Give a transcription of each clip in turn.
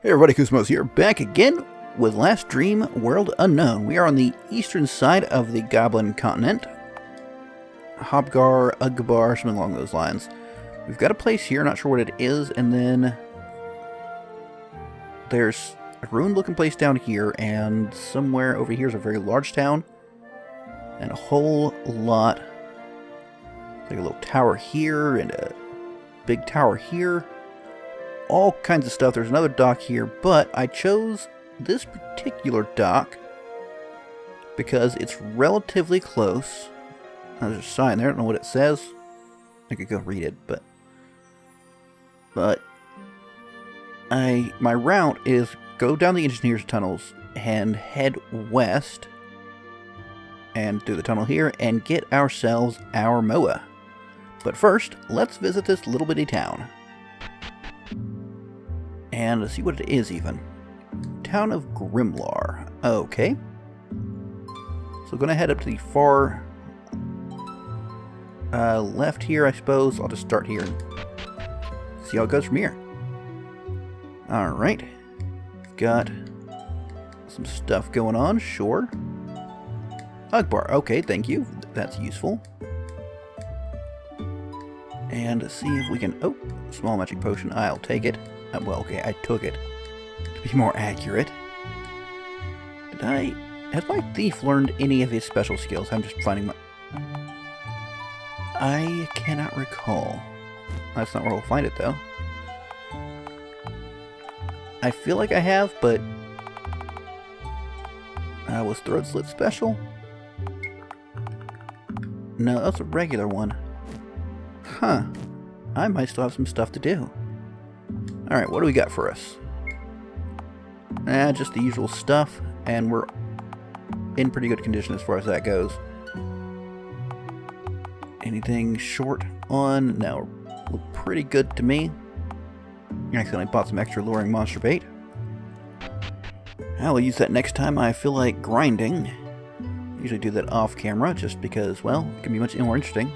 Hey everybody, Koosemose here, back again with Last Dream World Unknown. We are on the eastern side of the Goblin Continent. Hobgar, Ugbar, something along those lines. We've got a place here, not sure what it is, and then there's a ruined-looking place down here, and somewhere over here is a very large town, and a whole lot, like a little tower here, and a big tower here. All kinds of stuff. There's another dock here, but I chose this particular dock because it's relatively close. Now, there's a sign there. I don't know what it says. I could go read it, but my route is go down the engineer's tunnels and head west and through the tunnel here and get ourselves our MOA. But first, let's visit this little bitty town. And let's see what it is even. Town of Grimlar. Okay. So we're going to head up to the far left here, I suppose. I'll just start here and see how it goes from here. Alright. Got some stuff going on, sure. Ugbar. Okay, thank you. That's useful. And see if we can... Oh, small magic potion. I'll take it. Well, okay, I took it. To be more accurate. Has my thief learned any of his special skills? I'm just finding my... I cannot recall. That's not where we'll find it, though. I feel like I have, but... was Throat Slit special? No, that's a regular one. Huh. I might still have some stuff to do. Alright, what do we got for us? Just the usual stuff, and we're in pretty good condition as far as that goes. Anything short on? No, look pretty good to me. I accidentally bought some extra luring monster bait. I'll use that next time I feel like grinding. Usually do that off camera, just because, well, it can be much more interesting.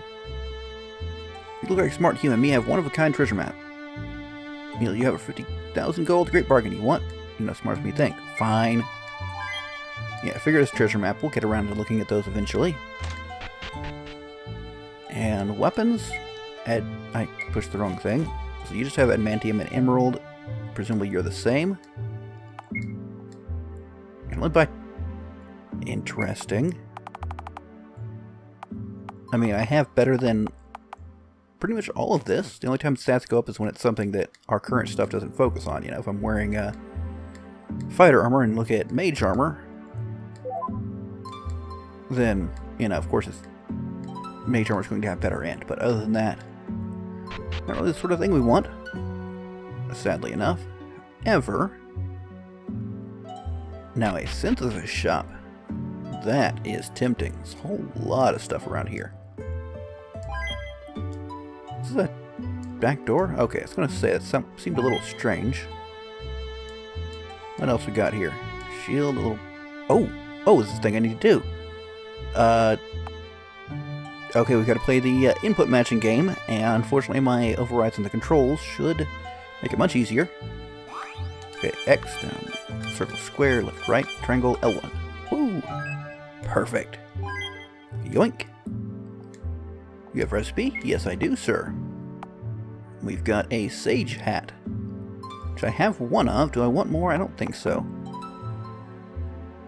You look like a smart human. Me have one-of-a-kind treasure map. You have a 50,000 gold. Great bargain. You want? You're not smart as me think. Fine. Yeah, figure this treasure map. We'll get around to looking at those eventually. And weapons. I pushed the wrong thing. So you just have adamantium and emerald. Presumably you're the same. Can only buy... Interesting. I mean, I have better than... pretty much all of this. The only time stats go up is when it's something that our current stuff doesn't focus on. You know, if I'm wearing fighter armor and look at mage armor, then, you know, of course mage armor is going to have better end. But other than that, not really the sort of thing we want, sadly enough. Ever. Now a synthesis shop. That is tempting. There's a whole lot of stuff around here. Is that back door? Okay, I was going to say, that seemed a little strange. What else we got here? Shield, a little... Oh, this is the thing I need to do. Okay, we've got to play the input matching game, and unfortunately my overrides on the controls should make it much easier. Okay, X, down, circle, square, left, right, triangle, L1. Woo! Perfect. Yoink. You have recipe? Yes, I do, sir. We've got a sage hat, which I have one of. Do I want more? I don't think so.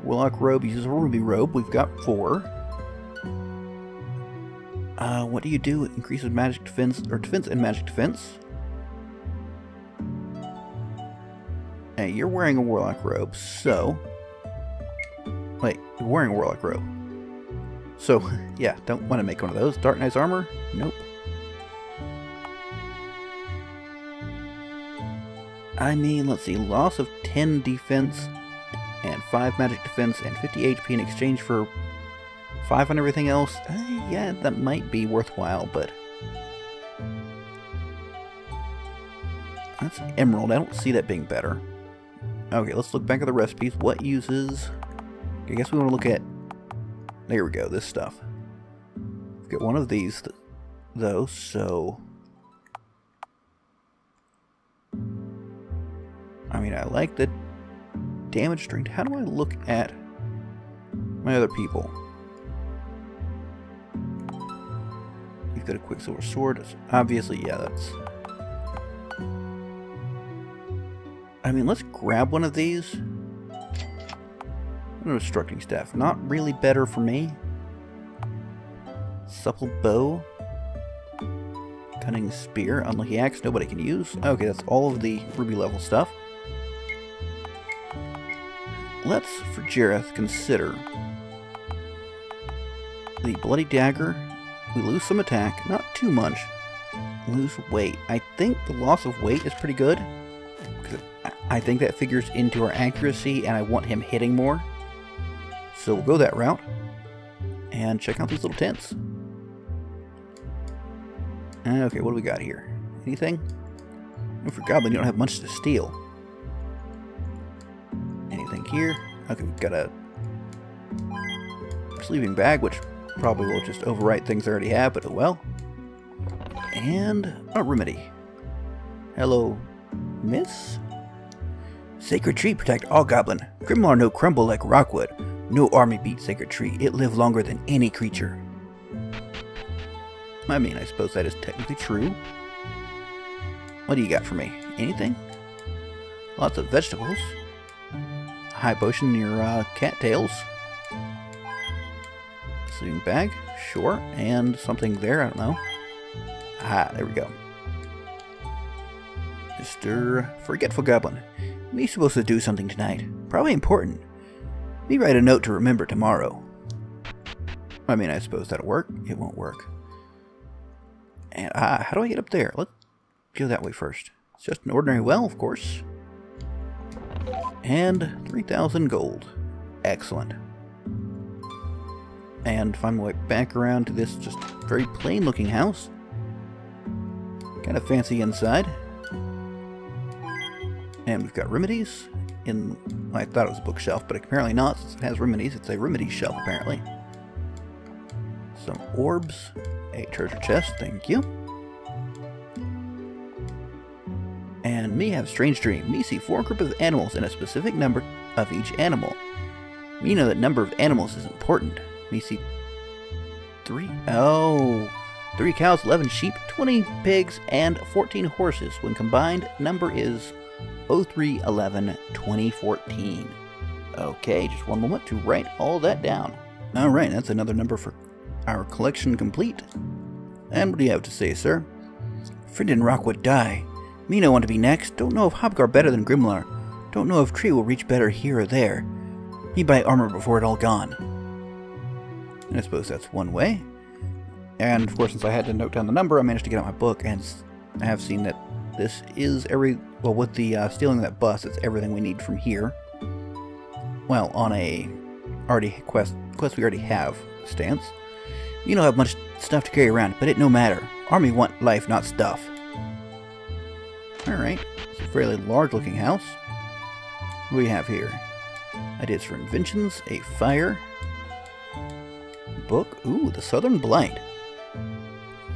Warlock robe uses a ruby robe. We've got 4. What do you do? It increases magic defense, or defense and magic defense. Hey, you're wearing a warlock robe, so... Wait, you're wearing a warlock robe. So, yeah, don't want to make one of those. Dark Knight's armor? Nope. I mean, let's see. Loss of 10 defense and 5 magic defense and 50 HP in exchange for 5 on everything else. Yeah, that might be worthwhile, but... That's emerald. I don't see that being better. Okay, let's look back at the recipes. What uses... I guess we want to look at... There we go, this stuff. We've got one of these, though, so... I mean, I like the damage strength. How do I look at my other people? You've got a Quicksilver Sword. Obviously, yeah, that's... I mean, let's grab one of these. Obstructing Staff. Not really better for me. Supple Bow. Cunning Spear. Unlucky Axe. Nobody can use. Okay, that's all of the ruby level stuff. Let's, for Jareth, consider the Bloody Dagger. We lose some attack. Not too much. Lose weight. I think the loss of weight is pretty good. I think that figures into our accuracy, and I want him hitting more. So we'll go that route. And check out these little tents. Okay, what do we got here? Anything? And for Goblin, you don't have much to steal. Anything here? Okay, we've got a sleeping bag, which probably will just overwrite things I already have, but oh well. And a remedy. Hello, miss? Sacred Tree protect all Goblin. Grimlar no crumble like rockwood. No army beat Sacred Tree. It live longer than any creature. I mean, I suppose that is technically true. What do you got for me? Anything? Lots of vegetables. High potion near cattails. Sleeping bag, sure. And something there, I don't know. Ah, there we go. Mr. Forgetful Goblin. Me supposed to do something tonight. Probably important. Me write a note to remember tomorrow. I mean, I suppose that'll work. It won't work. And, how do I get up there? Let's go that way first. It's just an ordinary well, of course. And 3,000 gold. Excellent. And find my way back around to this just very plain looking house. Kind of fancy inside. And we've got remedies in... I thought it was a bookshelf, but apparently not, since it has remedies. It's a remedies shelf, apparently. Some orbs. A treasure chest, thank you. And me have strange dream. Me see 4 group of animals and a specific number of each animal. Me know that number of animals is important. Me see 3 cows, 11 sheep, 20 pigs, and 14 horses. When combined, number is 0311-2014. Okay, just one moment to write all that down. Alright, that's another number for our collection complete. And what do you have to say, sir? Friend and Rockwood die. Me no want to be next. Don't know if Hobgar better than Grimlar. Don't know if Tree will reach better here or there. Me buy armor before it all gone. And I suppose that's one way. And of course, since I had to note down the number, I managed to get out my book, and I have seen that this is well, with the stealing that bus, it's everything we need from here. Well, on a quest we already have stance. You don't have much stuff to carry around, but it no matter. Army want life, not stuff. Alright, it's a fairly large looking house. What do we have here? Ideas for inventions, a fire, book, ooh, the Southern Blight.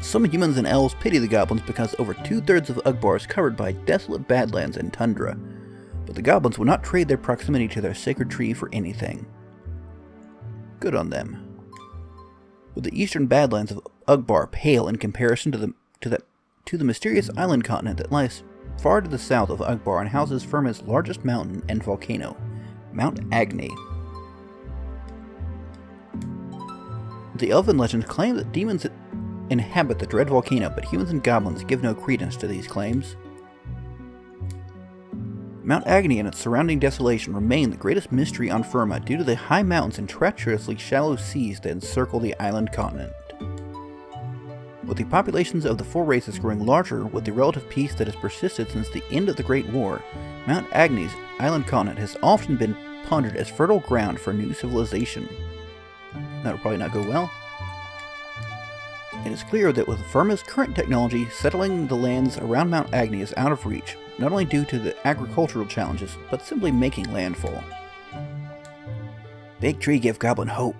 Some humans and elves pity the goblins because over 2/3 of Ugbar is covered by desolate badlands and tundra. But the goblins will not trade their proximity to their sacred tree for anything. Good on them. But the eastern badlands of Ugbar pale in comparison to the mysterious island continent that lies far to the south of Ugbar and houses Firma's largest mountain and volcano, Mount Agni. The elven legends claim that demons inhabit the dread volcano, but humans and goblins give no credence to these claims. Mount Agni and its surrounding desolation remain the greatest mystery on Firma due to the high mountains and treacherously shallow seas that encircle the island continent. With the populations of the 4 races growing larger with the relative peace that has persisted since the end of the Great War, Mount Agni's island continent has often been pondered as fertile ground for new civilization. That'll probably not go well. It is clear that with Firma's current technology, settling the lands around Mount Agni is out of reach, not only due to the agricultural challenges, but simply making landfall. Big tree give goblin hope.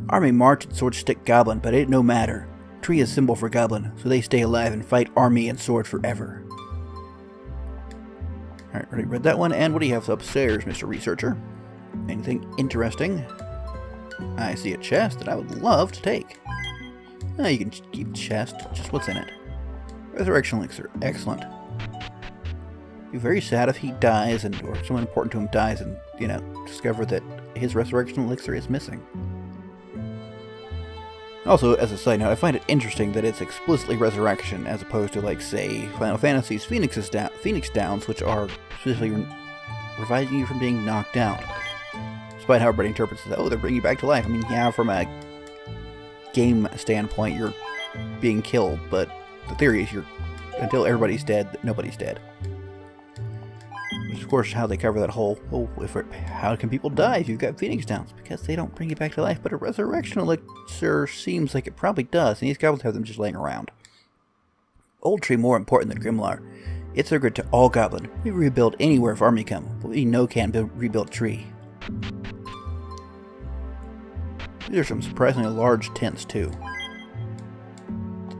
Army march and sword stick goblin, but it no matter. Tree is symbol for goblin, so they stay alive and fight army and sword forever. Alright, already read that one. And what do you have upstairs, Mr. Researcher? Anything interesting? I see a chest that I would love to take. Oh, you can keep the chest. Just what's in it? Resurrection elixir. Excellent. Be very sad if he dies, or someone important to him dies, and, you know, discover that his resurrection elixir is missing. Also, as a side note, I find it interesting that it's explicitly resurrection, as opposed to, like, say, Final Fantasy's Phoenix Downs, which are specifically reviving you from being knocked out. Despite how everybody interprets it, oh, they're bringing you back to life. I mean, yeah, from a game standpoint, you're being killed, but the theory is until everybody's dead, nobody's dead. Which, of course, how they cover that whole, how can people die if you've got Phoenix Downs? Because they don't bring you back to life, but a resurrection elixir seems like it probably does, and these goblins have them just laying around. Old tree more important than Grimlar. It's sacred to all goblin. We rebuild anywhere if army come, but we no can rebuild tree. These are some surprisingly large tents, too.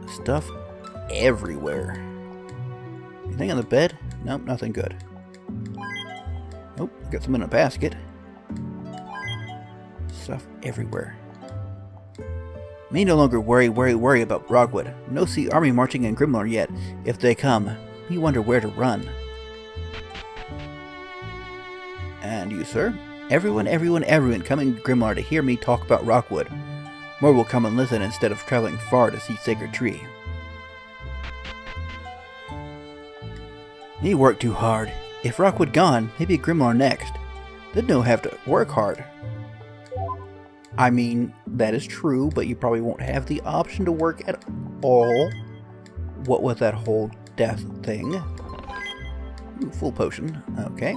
Stuff everywhere. Anything on the bed? Nope, nothing good. Oh, got some in a basket. Stuff everywhere. Me no longer worry about Rockwood. No see army marching in Grimlar yet. If they come, we wonder where to run. And you, sir? Everyone come in Grimlar to hear me talk about Rockwood. More will come and listen instead of traveling far to see Sacred Tree. Me work too hard. If Rockwood gone, maybe Grimlar next. Then no have to work hard. I mean, that is true, but you probably won't have the option to work at all. What with that whole death thing? Ooh, full potion. Okay.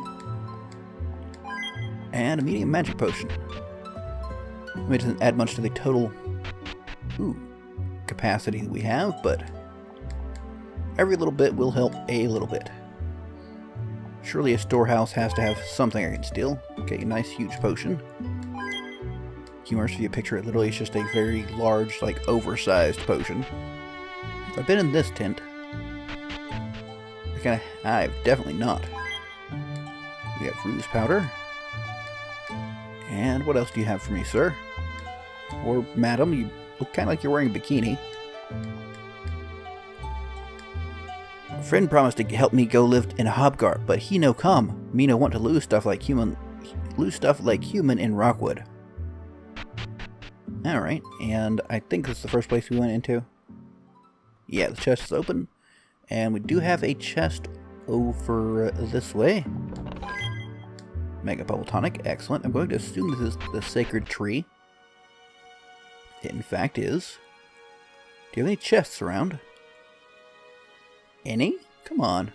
And a medium magic potion. I mean, it doesn't add much to the total capacity that we have, but every little bit will help a little bit. Surely a storehouse has to have something I can steal. Okay, a nice huge potion. Humorous if you picture it, literally it's just a very large, like, oversized potion. Have I been in this tent? I've definitely not. We have ruse powder. And what else do you have for me, sir? Or madam, you look kind of like you're wearing a bikini. A friend promised to help me go live in a Hobgar, but he no come. Me no want to lose stuff like human in Rockwood. Alright, and I think this is the first place we went into. Yeah, the chest is open. And we do have a chest over this way. Mega Bubble Tonic, excellent. I'm going to assume this is the Sacred Tree. It in fact is. Do you have any chests around? Any? Come on.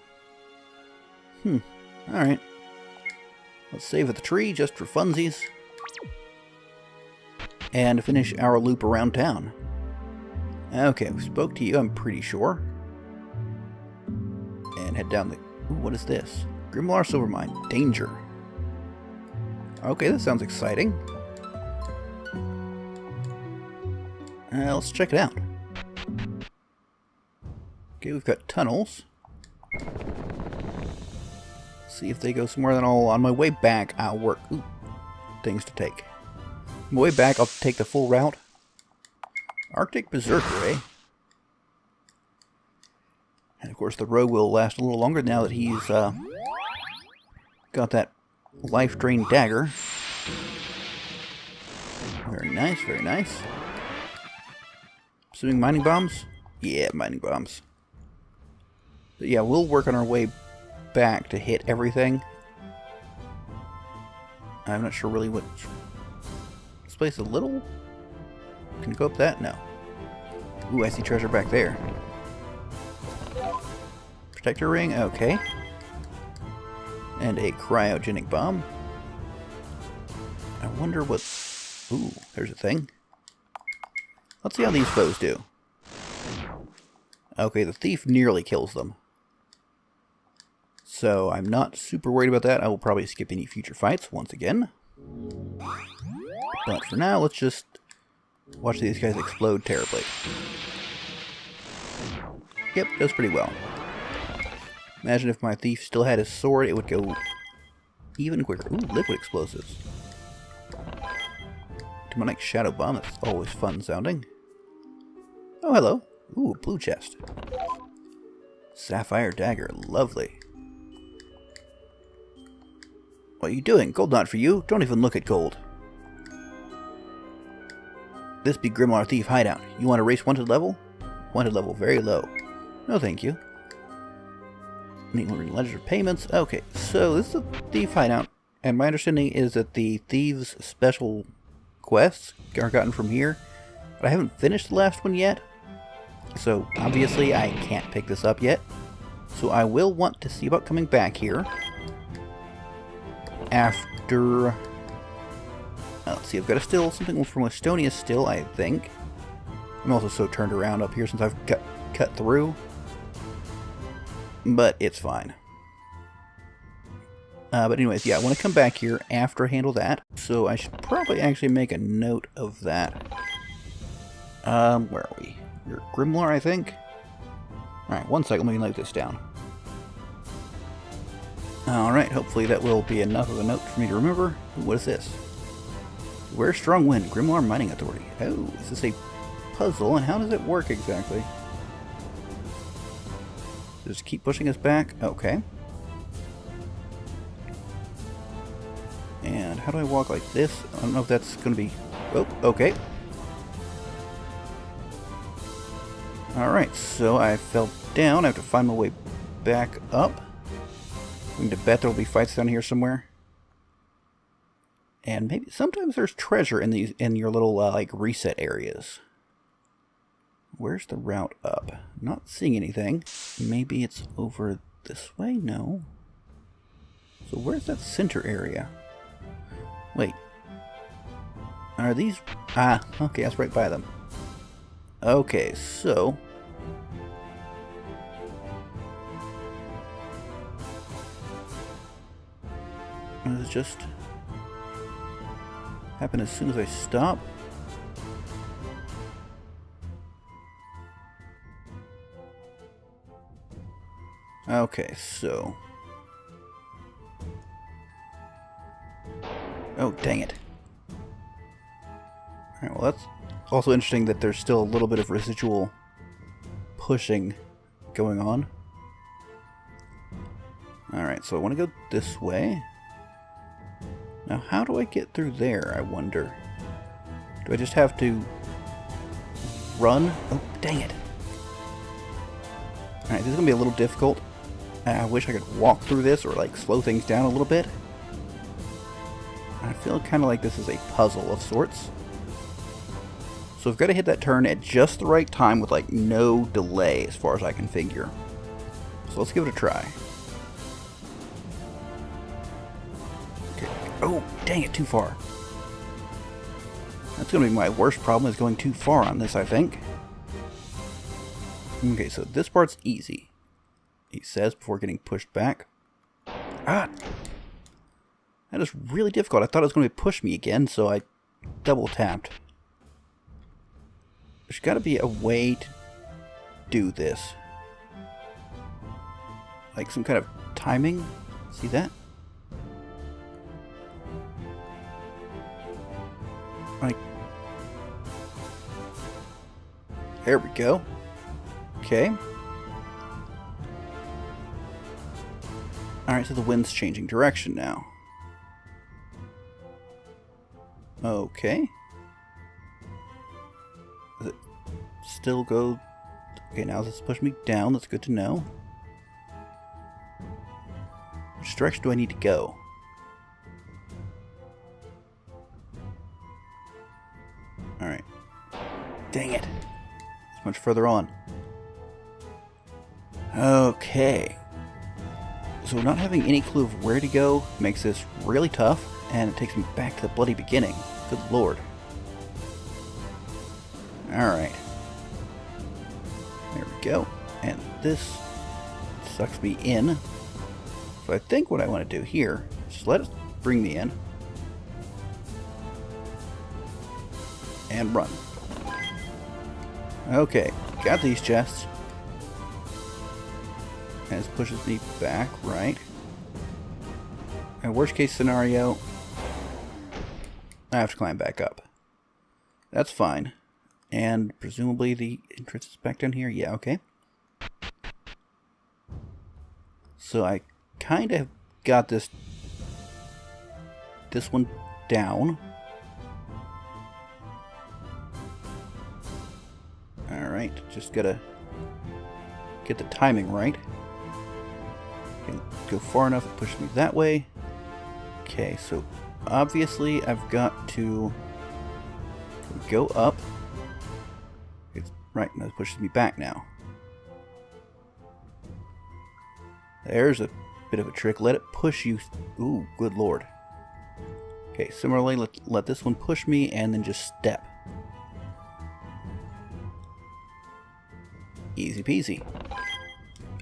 Alright. Let's save at the tree just for funsies. And finish our loop around town. Okay, we spoke to you, I'm pretty sure. And head down the... Ooh, what is this? Grimlar Silvermine. Danger. Okay, that sounds exciting. Let's check it out. Okay, we've got tunnels. See if they go somewhere. Then on my way back, I'll work. Ooh, things to take. On my way back, I'll take the full route. Arctic Berserker, eh? And of course, the rogue will last a little longer now that he's got that life drain dagger. Very nice, very nice. Assuming mining bombs? Yeah, mining bombs. But yeah, we'll work on our way back to hit everything. I'm not sure really what... This place is a little... Can you go up that? No. Ooh, I see treasure back there. Protector ring, okay. And a cryogenic bomb. I wonder what... Ooh, there's a thing. Let's see how these foes do. Okay, the thief nearly kills them. So I'm not super worried about that. I will probably skip any future fights once again. But for now, let's just watch these guys explode terribly. Yep, does pretty well. Imagine if my thief still had his sword, it would go even quicker. Ooh, liquid explosives. Demonic shadow bomb, that's always fun sounding. Oh, hello. Ooh, blue chest. Sapphire dagger, lovely. What are you doing? Gold not for you. Don't even look at gold. This be Grimoire Thief hideout. You want to race wanted level? Wanted level very low. No thank you. Need ledger payments. Okay, so this is a thief hideout. And my understanding is that the thieves' special quests are gotten from here. But I haven't finished the last one yet. So obviously I can't pick this up yet. So I will want to see about coming back here. After... let's see, I've got something from Estonia still, I think. I'm also so turned around up here since I've cut through. But it's fine. But anyways, yeah, I want to come back here after I handle that. So I should probably actually make a note of that. Where are we? You're Grimoire, I think? Alright, one second, let me note this down. Alright, hopefully that will be enough of a note for me to remember. Ooh, what is this? Where's Strong Wind? Grimoire Mining Authority. Oh, is this a puzzle? And how does it work exactly? Just keep pushing us back? Okay. And how do I walk like this? I don't know if that's going to be... Oh, okay. Alright, so I fell down. I have to find my way back up. I'm going to bet there will be fights down here somewhere. And maybe sometimes there's treasure in your little like reset areas. Where's the route up? Not seeing anything. Maybe it's over this way? No. So where's that center area? Wait. Are these... Ah, okay, that's right by them. Okay, so... Does it just happen as soon as I stop? Okay, so... Oh, dang it. Alright, well that's also interesting that there's still a little bit of residual pushing going on. Alright, so I want to go this way. Now, how do I get through there, I wonder? Do I just have to run? Oh, dang it. Alright, this is going to be a little difficult. I wish I could walk through this or, like, slow things down a little bit. I feel kind of like this is a puzzle of sorts. So I've got to hit that turn at just the right time with, like, no delay as far as I can figure. So let's give it a try. Oh, dang it, too far. That's going to be my worst problem, is going too far on this, I think. Okay, so this part's easy, he says before getting pushed back. Ah! That is really difficult. I thought it was going to push me again, so I double tapped. There's got to be a way to do this. Like some kind of timing. See that? Like, there we go. Okay. Alright, so the wind's changing direction now. Okay. Does it still go... Okay, now this push me down. That's good to know. Which direction do I need to go? Alright. Dang it. It's much further on. Okay. So not having any clue of where to go makes this really tough, and it takes me back to the bloody beginning. Good lord. Alright. There we go. And this sucks me in. So I think what I want to do here is just let it bring me in. And run. Okay, got these chests. And this pushes me back, right? And worst case scenario, I have to climb back up. That's fine. And presumably the entrance is back down here. Yeah, okay. So I kind of got this one down. Alright, just gotta get the timing right. Okay, go far enough to push me that way. Okay, so obviously I've got to go up. It's right, that pushes me back now. There's a bit of a trick. Let it push you. Ooh, good lord. Okay, similarly, let this one push me and then just step. Easy peasy.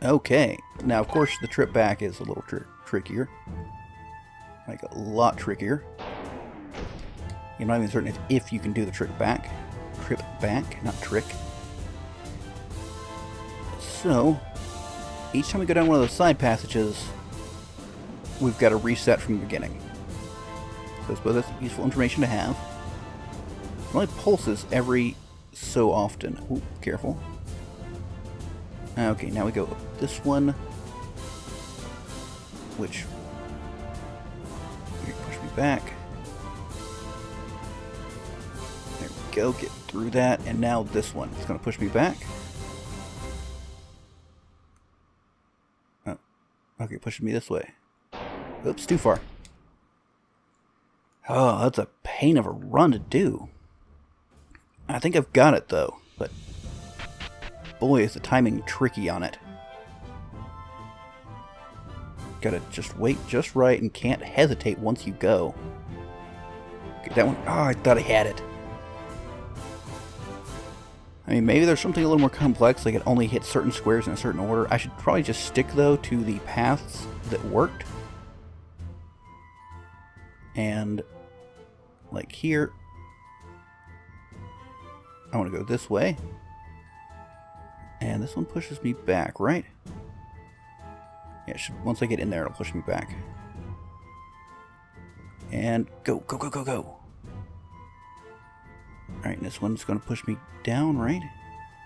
Okay, now of course the trip back is a little trickier. Like a lot trickier. You're not even certain if you can do the trip back, not trick. So, each time we go down one of those side passages, we've got to reset from the beginning. So I suppose that's useful information to have. It only pulses every so often. Ooh, careful. Okay, now we go up this one, which you push me back. There we go, get through that, and now this one. It's going to push me back. Oh, okay, pushing me this way. Oops, too far. Oh, that's a pain of a run to do. I think I've got it though, but boy, is the timing tricky on it. Gotta just wait just right and can't hesitate once you go. Okay, that one. Oh, I thought I had it. I mean, maybe there's something a little more complex, like it only hits certain squares in a certain order. I should probably just stick, though, to the paths that worked. And, like here, I want to go this way. And this one pushes me back, right? Yeah, once I get in there, it'll push me back. And go, go, go, go, go. Alright, and this one's going to push me down, right?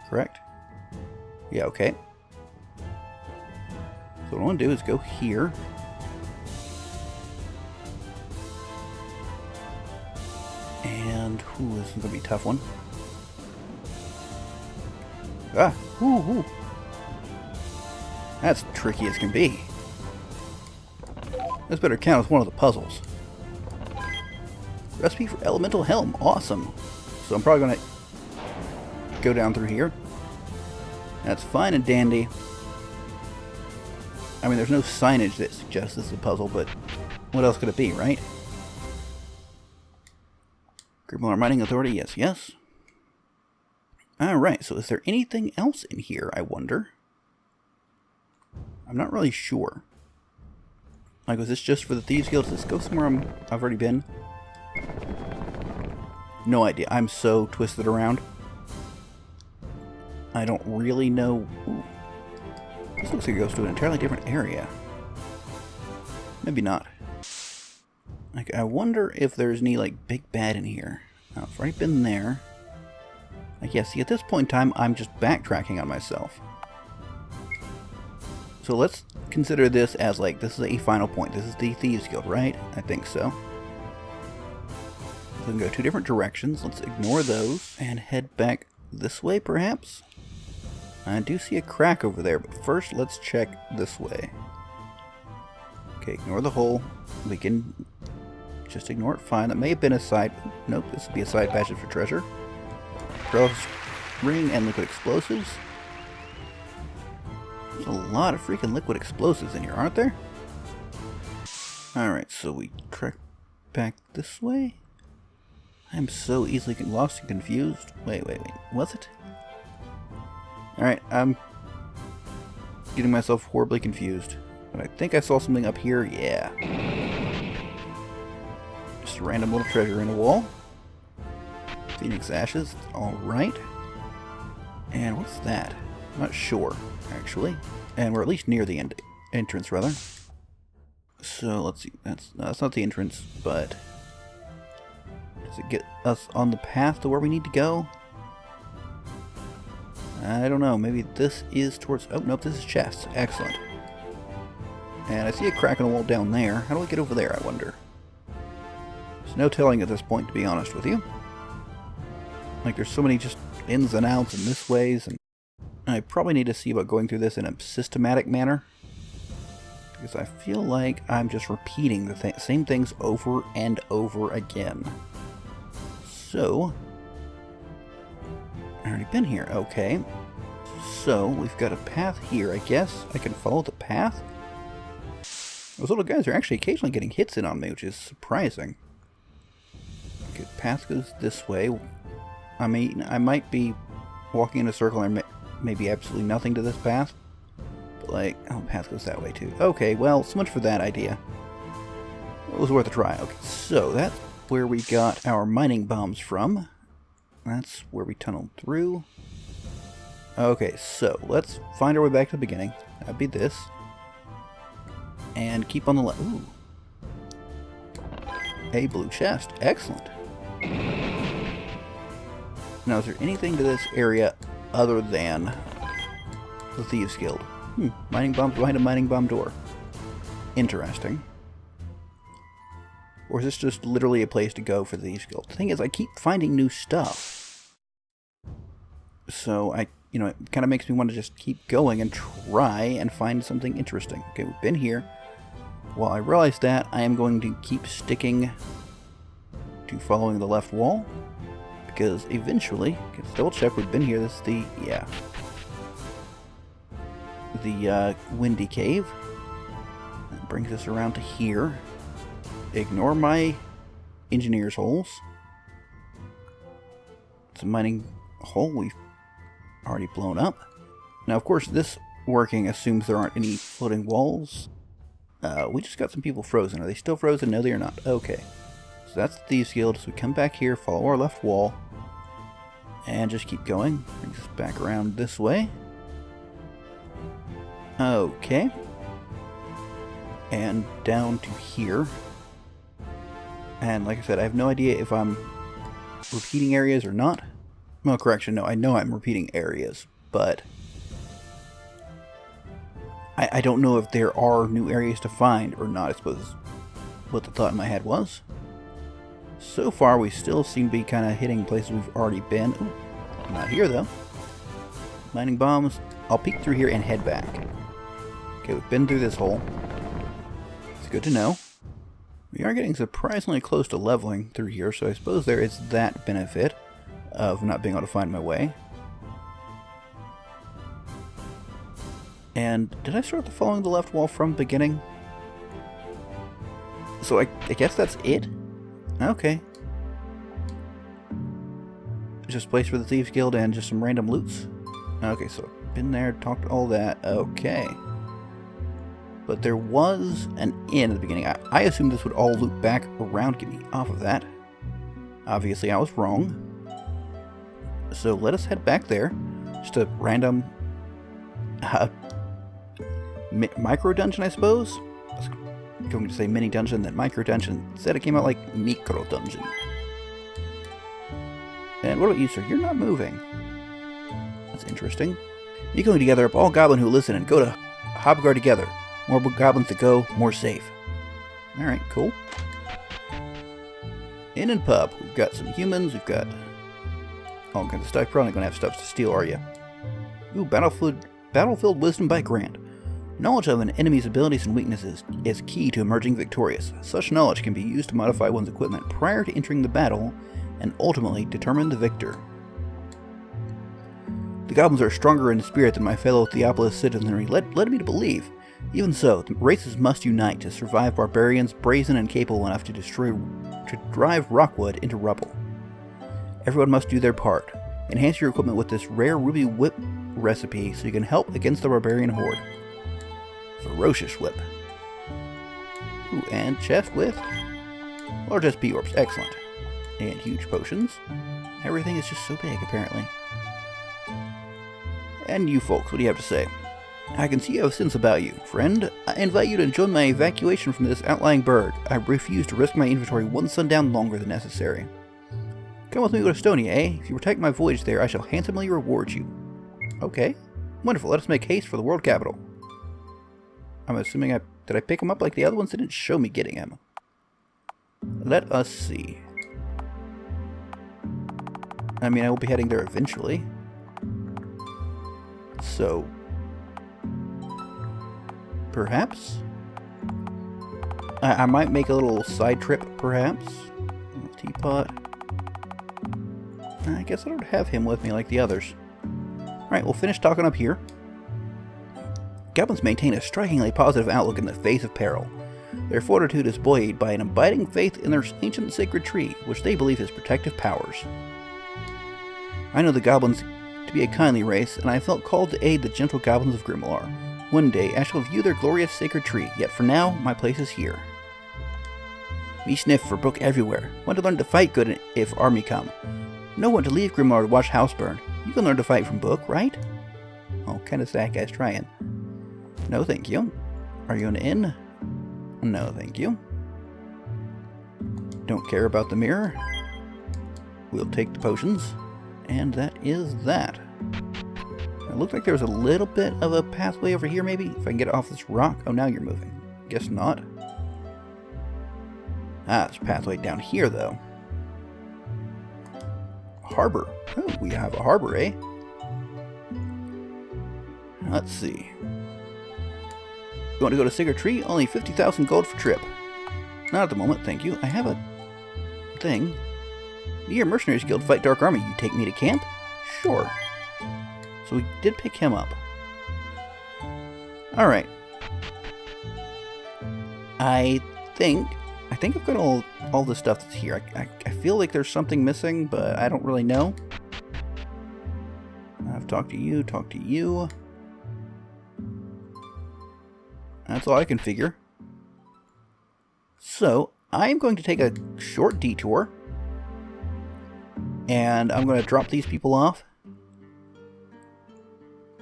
Correct? Yeah, okay. So what I want to do is go here. And, ooh, this is going to be a tough one. Ah, ooh, ooh. That's tricky as can be. This better count as one of the puzzles. Recipe for elemental helm, awesome. So I'm probably going to go down through here. That's fine and dandy. I mean, there's no signage that suggests this is a puzzle, but what else could it be, right? Grimlar Mining Authority, yes, yes. Alright, so is there anything else in here, I wonder? I'm not really sure. Like, was this just for the Thieves Guild? Does this go somewhere I've already been? No idea. I'm so twisted around. I don't really know. Ooh. This looks like it goes to an entirely different area. Maybe not. Like, I wonder if there's any, like, big bad in here. I've already been there. Like, yeah, see, at this point in time, I'm just backtracking on myself. So let's consider this as, like, this is a final point. This is the Thieves Guild, right? I think so. So we can go two different directions. Let's ignore those and head back this way, perhaps? I do see a crack over there, but first let's check this way. Okay, ignore the hole. We can just ignore it. Fine. That may have been a side... Nope, this would be a side passage for treasure. Cross ring and liquid explosives. There's a lot of freaking liquid explosives in here, aren't there? Alright, so we trek back this way. I'm so easily lost and confused. Wait. Was it? Alright, I'm getting myself horribly confused. But I think I saw something up here. Yeah. Just a random little treasure in a wall. Phoenix ashes. Alright. And what's that? I'm not sure, actually. And we're at least near the entrance, rather. So, let's see. That's not the entrance, but... does it get us on the path to where we need to go? I don't know. Maybe this is towards... oh, nope, this is chests. Excellent. And I see a crack in the wall down there. How do I get over there, I wonder? There's no telling at this point, to be honest with you. Like, there's so many just ins and outs and this ways, and I probably need to see about going through this in a systematic manner. Because I feel like I'm just repeating the same things over and over again. So... I've already been here. Okay. So, we've got a path here, I guess. I can follow the path? Those little guys are actually occasionally getting hits in on me, which is surprising. Okay, path goes this way. I mean, I might be walking in a circle and there may be absolutely nothing to this path. But like, oh, path goes that way too. Okay, well, so much for that idea. It was worth a try. Okay, so that's where we got our mining bombs from. That's where we tunneled through. Okay, so let's find our way back to the beginning. That'd be this. And keep on the left. Ooh. A blue chest. Excellent. Now, is there anything to this area other than the Thieves Guild? Mining bombs behind a mining bomb door. Interesting. Or is this just literally a place to go for the Thieves Guild? The thing is, I keep finding new stuff. So, it kind of makes me want to just keep going and try and find something interesting. Okay, we've been here. While I realize that, I am going to keep sticking to following the left wall. Because eventually, let's double check, we've been here. This is the Windy Cave. That brings us around to here. Ignore my engineer's holes. It's a mining hole we've already blown up. Now, of course, this working assumes there aren't any floating walls. We just got some people frozen. Are they still frozen? No, they are not. Okay. So that's the Thieves Guild. So we come back here, follow our left wall, and just keep going. Brings us back around this way. Okay. And down to here. And like I said, I have no idea if I'm repeating areas or not. Well, correction, no, I know I'm repeating areas, but I don't know if there are new areas to find or not, I suppose what the thought in my head was. So far, we still seem to be kind of hitting places we've already been. Ooh, not here, though. Mining bombs. I'll peek through here and head back. Okay, we've been through this hole. It's good to know. We are getting surprisingly close to leveling through here, so I suppose there is that benefit of not being able to find my way. And did I start following the left wall from the beginning? So I guess that's it? Okay. Just a place for the Thieves Guild and just some random loots. Okay, so been there, talked all that. Okay. But there was an inn at the beginning. I assumed this would all loop back around, get me off of that. Obviously, I was wrong. So let us head back there. Just a random micro dungeon, I suppose. I was going to say mini dungeon, then micro dungeon. Instead, it came out like micro dungeon. And what about you, sir? You're not moving. That's interesting. You're going to gather up all goblin who listen and go to Hobguard together. More goblins to go, more safe. Alright, cool. Inn and pub. We've got some humans, we've got all kinds of stuff. Probably going to have stuff to steal, are you? Ooh, Battlefield Wisdom by Grant. Knowledge of an enemy's abilities and weaknesses is key to emerging victorious. Such knowledge can be used to modify one's equipment prior to entering the battle and ultimately determine the victor. The goblins are stronger in spirit than my fellow Theopolis citizenry led me to believe. Even so, the races must unite to survive barbarians brazen and capable enough to drive Rockwood into rubble. Everyone must do their part. Enhance your equipment with this rare ruby whip recipe so you can help against the barbarian horde. Ferocious whip. Ooh, and chest with large SP orbs. Excellent. And huge potions. Everything is just so big, apparently. And you folks, what do you have to say? I can see you have sense about you. Friend, I invite you to join my evacuation from this outlying burg. I refuse to risk my inventory one sundown longer than necessary. Come with me to Estonia, eh? If you protect my voyage there, I shall handsomely reward you. Okay. Wonderful, let us make haste for the world capital. I'm assuming did I pick him up like the other ones? They didn't show me getting him. Let us see. I mean, I will be heading there eventually. So, perhaps? I might make a little side trip, perhaps. Teapot. I guess I don't have him with me like the others. Alright, we'll finish talking up here. Goblins maintain a strikingly positive outlook in the face of peril. Their fortitude is buoyed by an abiding faith in their ancient sacred tree, which they believe has protective powers. I know the goblins to be a kindly race, and I felt called to aid the gentle goblins of Grimlar. One day I shall view their glorious sacred tree, yet for now my place is here. Me sniff for book everywhere. Want to learn to fight good if army come. Know when to leave Grimlar to watch house burn. You can learn to fight from book, right? Oh, kinda sad guy's trying. No, thank you. Are you an inn? No, thank you. Don't care about the mirror. We'll take the potions. And that is that. It looked like there was a little bit of a pathway over here, maybe? If I can get off this rock. Oh, now you're moving. Guess not. Ah, there's a pathway down here, though. Harbor. Oh, we have a harbor, eh? Let's see. You want to go to Sacred Tree? Only 50,000 gold for trip. Not at the moment, thank you. I have a thing. Me or Mercenaries Guild fight Dark Army. You take me to camp? Sure. So we did pick him up. Alright. I think I've got all the stuff that's here. I feel like there's something missing, but I don't really know. I've talked to you. That's all I can figure. So, I'm going to take a short detour. And I'm going to drop these people off.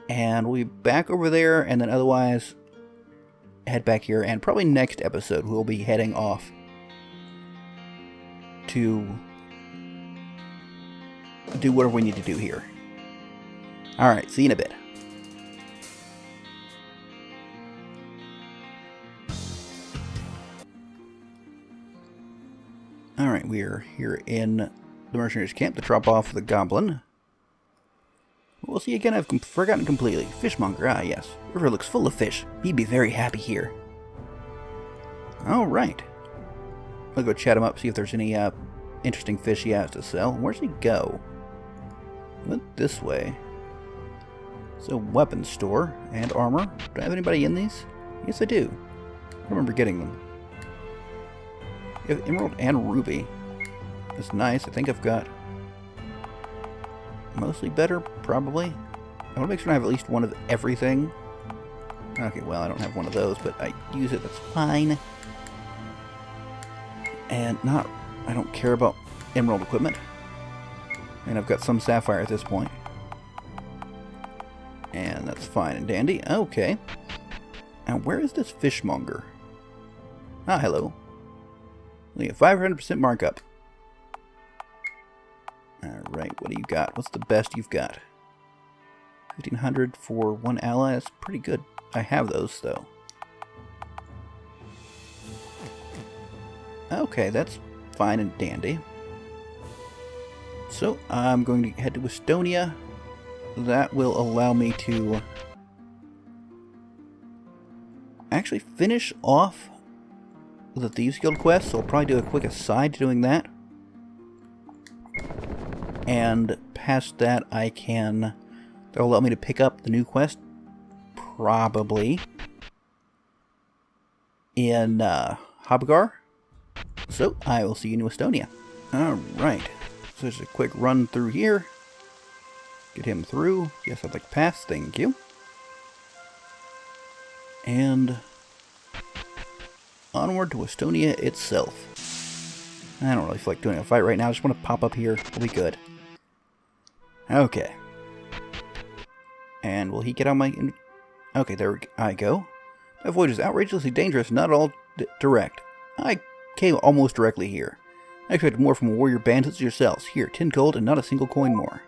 And we'll be back over there, and then otherwise head back here. And probably next episode we'll be heading off to do whatever we need to do here. Alright, see you in a bit. Alright, we are here in the Mercenaries camp to drop off the goblin. We'll see again, I've forgotten completely. Fishmonger, ah yes. River looks full of fish. He'd be very happy here. Alright. I'll go chat him up, see if there's any interesting fish he has to sell. Where's he go? Went this way. It's a weapons store and armor. Do I have anybody in these? Yes, I do. I remember getting them. You have emerald and ruby. That's nice. I think I've got mostly better, probably. I want to make sure I have at least one of everything. Okay, well, I don't have one of those, but I use it. That's fine. And I don't care about emerald equipment. And I've got some sapphire at this point. And that's fine and dandy. Okay. Now, where is this fishmonger? Ah, hello. We have 500% markup. Alright, what do you got? What's the best you've got? 1,500 for one ally. That's pretty good. I have those, though. Okay, that's fine and dandy. So, I'm going to head to Estonia. That will allow me to actually finish off the Thieves Guild quest, so I'll probably do a quick aside to doing that. And past that, that'll allow me to pick up the new quest, probably, in Habgar. So, I will see you in Estonia. Alright, so just a quick run through here. Get him through. Yes, I'd like to pass, thank you. And onward to Estonia itself. I don't really feel like doing a fight right now. I just want to pop up here. We'll be good. Okay. And will he get on my... Okay, there I go. That voyage is outrageously dangerous, not at all direct. I came almost directly here. I expected more from warrior bandits yourselves. Here, 10 gold and not a single coin more.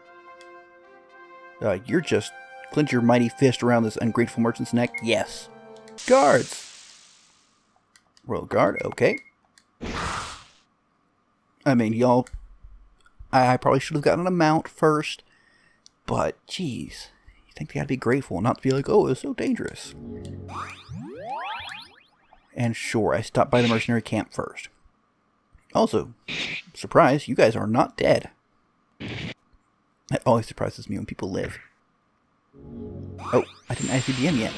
You're just... Clench your mighty fist around this ungrateful merchant's neck. Yes. Guards! Royal Guard, okay. I mean, y'all... I probably should have gotten a mount first. But, jeez. You think they gotta be grateful, not to be like, oh, it's so dangerous. And sure, I stopped by the mercenary camp first. Also, surprise, you guys are not dead. That always surprises me when people live. Oh, I didn't ICBM yet.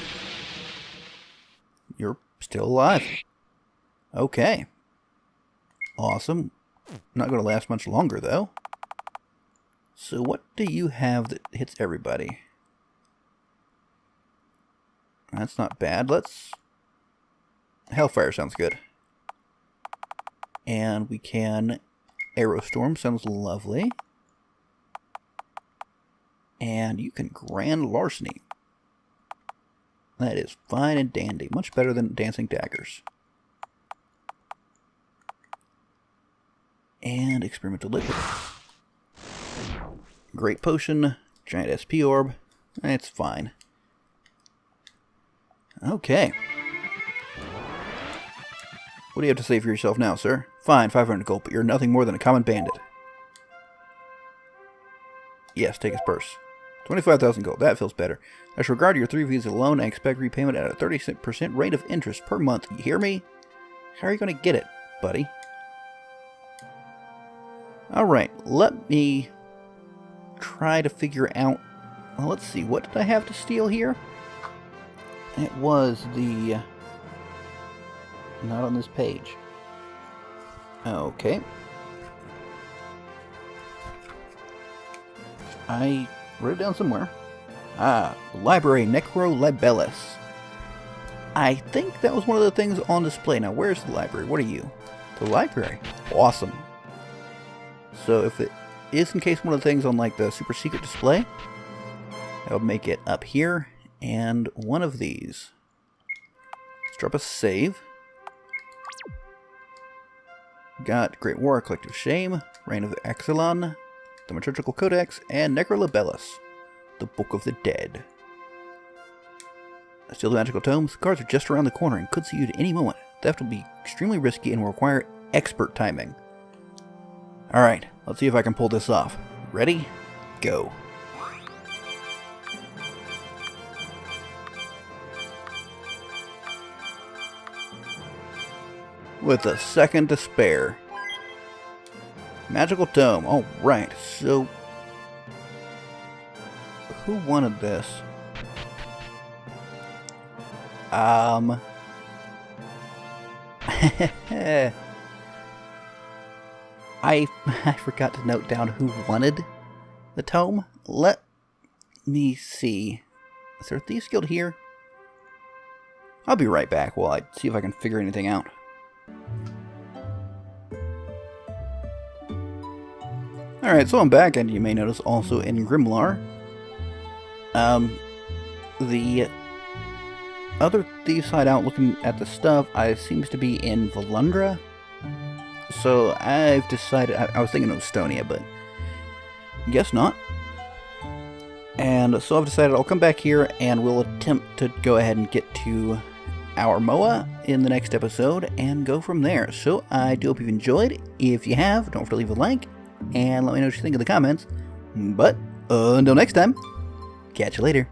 You're still alive. Okay. Awesome. Not going to last much longer, though. So what do you have that hits everybody? That's not bad. Let's... Hellfire sounds good. And we can... Aerostorm sounds lovely. And you can Grand Larceny. That is fine and dandy. Much better than Dancing Daggers. And Experimental Liquid. Great Potion. Giant SP Orb. It's fine. Okay. What do you have to say for yourself now, sir? Fine, 500 gold, but you're nothing more than a common bandit. Yes, take his purse. 25,000 gold. That feels better. I shall regard your 3 visas alone and expect repayment at a 30% rate of interest per month. You hear me? How are you going to get it, buddy? Alright, let me try to figure out... Well, let's see. What did I have to steal here? It was the... Not on this page. Okay. I wrote it down somewhere. Ah, Library Necrolibellus. I think that was one of the things on display. Now, where's the library? What are you? The library. Awesome. So if it is in case one of the things on like the super secret display, I'll make it up here. And one of these. Let's drop a save. Got Great War, Collective Shame, Reign of Exelon, the Liturgical Codex, and Necrolibellus, the Book of the Dead. Steal the magical tomes. Guards are just around the corner and could see you at any moment. Theft will be extremely risky and will require expert timing. Alright, let's see if I can pull this off. Ready? Go. With a second to spare. Magical Tome. Alright, so... Who wanted this? I forgot to note down who wanted the tome. Let me see. Is there a Thieves Guild here? I'll be right back while I see if I can figure anything out. Alright, so I'm back, and you may notice also in Grimlar, the other Thieves Hideout looking at the stuff, seems to be in Volundra. So I've decided, I was thinking of Estonia, but guess not. And so I've decided I'll come back here and we'll attempt to go ahead and get to our MOA in the next episode and go from there. So I do hope you've enjoyed. If you have, don't forget to leave a like and let me know what you think in the comments. But until next time, catch you later.